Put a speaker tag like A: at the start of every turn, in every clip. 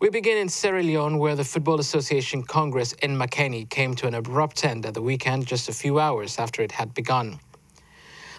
A: We begin in Sierra Leone, where the Football Association Congress in Makeni came to an abrupt end at the weekend, just a few hours after it had begun.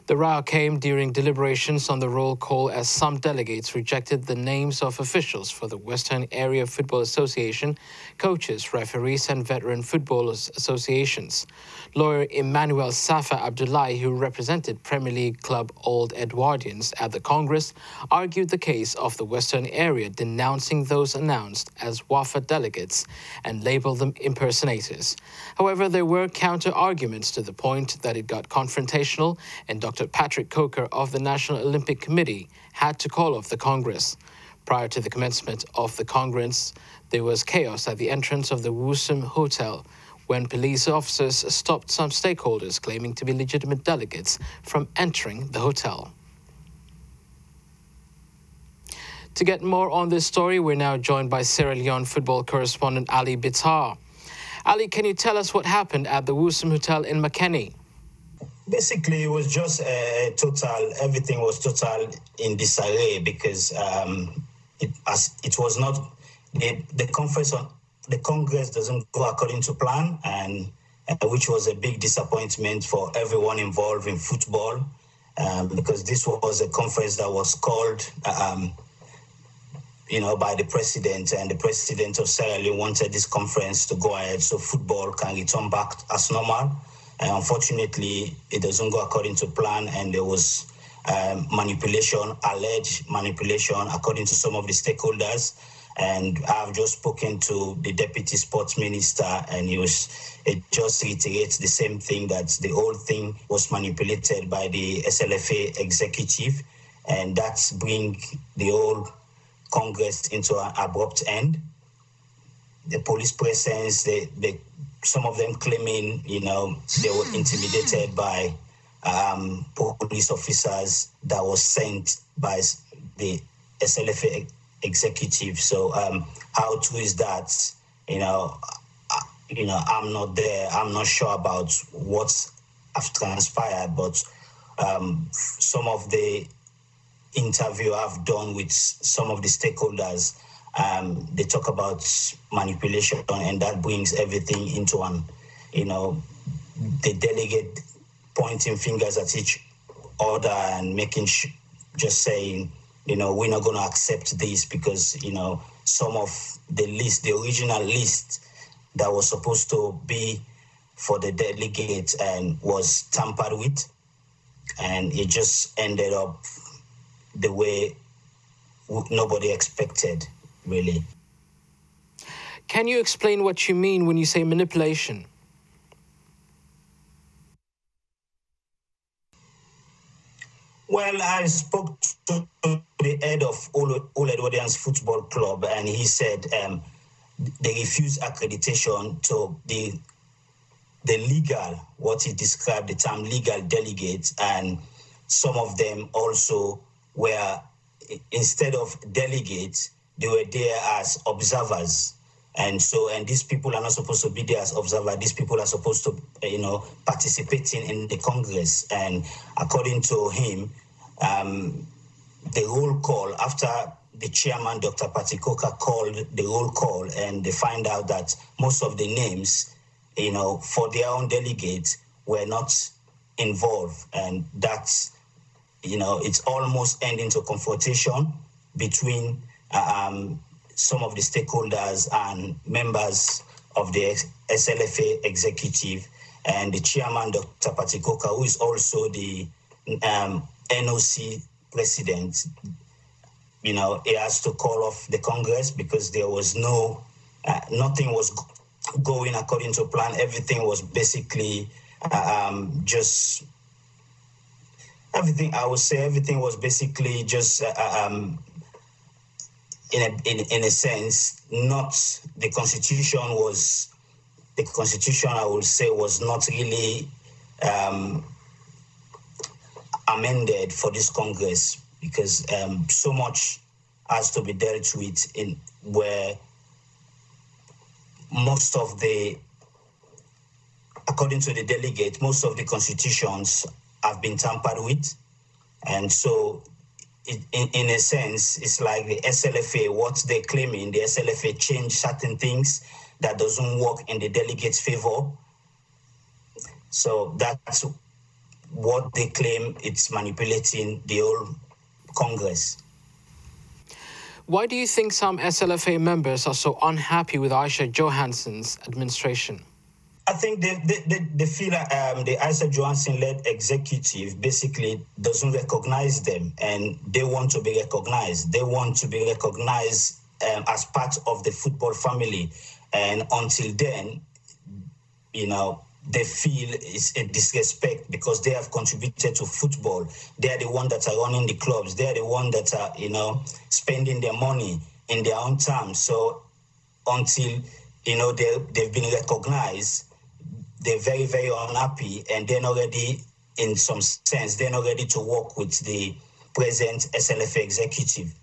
A: The row came during deliberations on the roll call as some delegates rejected the names of officials for the Western Area Football Association, coaches, referees and veteran footballers associations. Lawyer Emmanuel Safa Abdullahi, who represented Premier League club Old Edwardians at the Congress, argued the case of the Western Area, denouncing those announced as WAFA delegates and labeled them impersonators. However, there were counter-arguments to the point that it got confrontational, and Dr. Patrick Coker of the National Olympic Committee had to call off the Congress. Prior to the commencement of the Congress, there was chaos at the entrance of the Woosum Hotel when police officers stopped some stakeholders claiming to be legitimate delegates from entering the hotel. To get more on this story, we're now joined by Sierra Leone football correspondent Alie Bittar. Alie, can you tell us what happened at the Woosum Hotel in Makeni?
B: Basically, it was just everything was total in disarray because it was not, the Congress doesn't go according to plan, and which was a big disappointment for everyone involved in football, because this was a conference that was called, by the president, and the president of Sierra Leone wanted this conference to go ahead so football can return back as normal. Unfortunately, it doesn't go according to plan, and there was alleged manipulation, according to some of the stakeholders. And I've just spoken to the deputy sports minister, and it just reiterates the same thing, that the whole thing was manipulated by the SLFA executive, and that's bring the whole Congress into an abrupt end. The police presence, some of them claiming, they were intimidated by police officers that was sent by the SLFA executive. So how true is that? I'm not there. I'm not sure about what's have transpired, but some of the interview I've done with some of the stakeholders, they talk about manipulation, and that brings everything into the delegate pointing fingers at each other and just saying, we're not going to accept this because, some of the original list that was supposed to be for the delegate and was tampered with, and it just ended up the way nobody expected, really.
A: Can you explain what you mean when you say manipulation?
B: Well, I spoke to the head of Old Edwardians Football Club, and he said they refused accreditation to the legal, what he described the term legal delegates, and some of them also were, instead of delegates, they were there as observers. And these people are not supposed to be there as observers. These people are supposed to, participating in the Congress. And according to him, the roll call, after the chairman, Dr. Patikoka, called the roll call, and they find out that most of the names, for their own delegates were not involved. And that's, it's almost ending to confrontation between some of the stakeholders and members of the SLFA executive, and the chairman, Dr. Patikoka, who is also the NOC president. He has to call off the Congress because there was nothing was going according to plan. Everything was basically everything was basically just in a sense, not the constitution, I would say, was not really amended for this Congress, because so much has to be dealt with in where most of the, according to the delegate, most of the constitutions have been tampered with. And so in a sense, it's like the SLFA, what they're claiming, the SLFA changed certain things that doesn't work in the delegates' favor. So that's what they claim, it's manipulating the whole Congress.
A: Why do you think some SLFA members are so unhappy with Aisha Johansson's administration?
B: I think they feel the Aisha Johansson-led executive basically doesn't recognize them, and they want to be recognized. They want to be recognized as part of the football family. And until then, they feel it's a disrespect because they have contributed to football. They are the ones that are running the clubs. They are the ones that are, spending their money in their own terms. So until, they've been recognized, they're very, very unhappy, and they're not ready, in some sense, they're not ready to work with the present SLFA executive.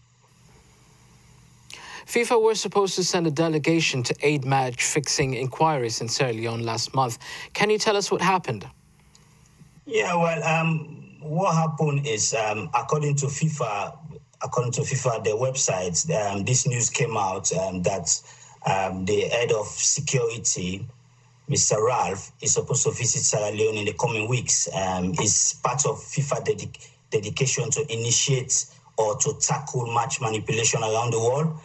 A: FIFA were supposed to send a delegation to aid match-fixing inquiries in Sierra Leone last month. Can you tell us what happened?
B: Yeah, well, what happened is, according to FIFA, their website, this news came out that the head of security, Mr. Ralph, is supposed to visit Sierra Leone in the coming weeks. It's part of FIFA dedication to initiate or to tackle match manipulation around the world.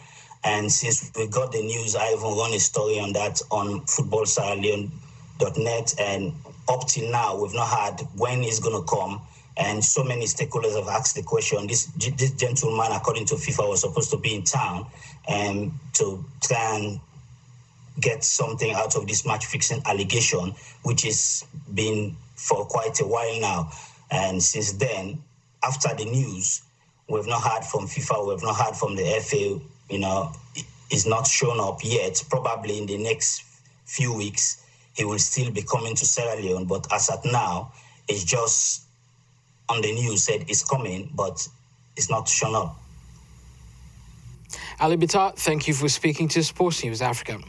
B: And since we got the news, I even run a story on that on footballsierraleone.net. And up till now, we've not heard when it's going to come. And so many stakeholders have asked the question. This gentleman, according to FIFA, was supposed to be in town to try and get something out of this match-fixing allegation, which has been for quite a while now. And since then, after the news, we've not heard from FIFA, we've not heard from the FA, is not shown up yet. Probably in the next few weeks, he will still be coming to Sierra Leone. But as at now, it's just on the news said it's coming, but it's not shown up.
A: Alie Bittar, thank you for speaking to Sports News Africa.